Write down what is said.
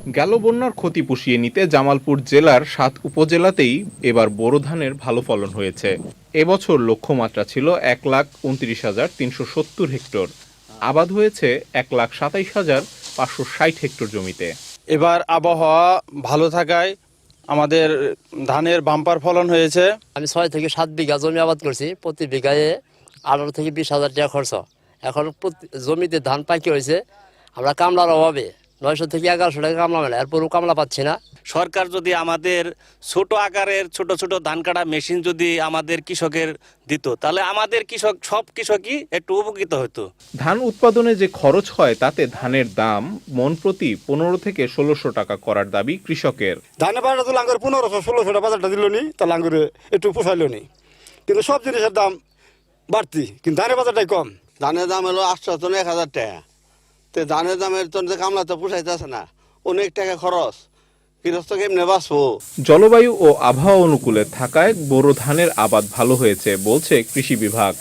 গেল বন্যার ক্ষতি পুষিয়ে নিতে জামালপুর জেলার ৭ উপজেলাতেই এবার বোরো ধানের ভালো ফলন হয়েছে। এবছর লক্ষ্যমাত্রা ছিল ১,২৯,৩৭০ হেক্টর। আবাদ হয়েছে ১,২৭,৫৬০ হেক্টর জমিতে। এবার আবহাওয়া ভালো থাকায় আমাদের ধানের বাম্পার ফলন হয়েছে। আমি ৬ থেকে ৭ বিঘা জমি আবাদ করছি, প্রতি বিঘায় ১৮ থেকে ২০,০০০ টাকা খরচ। এখন জমিতে ধান পাকি হয়েছে, আমরা কামলার অভাবে ৯০০ থেকে ১১০০ টাকা কামলা মেলা, এরপরও কামলা পাচ্ছি না। সরকার যদি আমাদের ছোট আকারের ছোট ছোট ধান কাটা মেশিন যদি আমাদের কৃষকের দিত, তাহলে আমাদের সব কৃষকই একটু উপকৃত হতো। ধান উৎপাদনে যে খরচ হয় তাতে ধানের দাম মন প্রতি ১৫ থেকে ১৬০০ টাকা করার দাবি কৃষকের। ধানের বাজারটা তো লাঙ্গর ১৫০০-১৬০০ বাজারটা দিল নি, তা লাঙ্গরে একটু পোষাইল নি, কিন্তু সব জিনিসের দাম বাড়তি, কিন্তু ধানের বাজারটাই কম। ধানের দাম হলো ৮০০ থেকে ১,০০০ টাকা। তো ধানের দামের তো কামলা তো পোষাইতেছে না, অনেক টাকা খরচ, গৃহস্থ কেমনে বাঁচবো। জলবায়ু ও আবহাওয়া অনুকূলে থাকায় বোরো ধানের আবাদ ভালো হয়েছে বলছে কৃষি বিভাগ।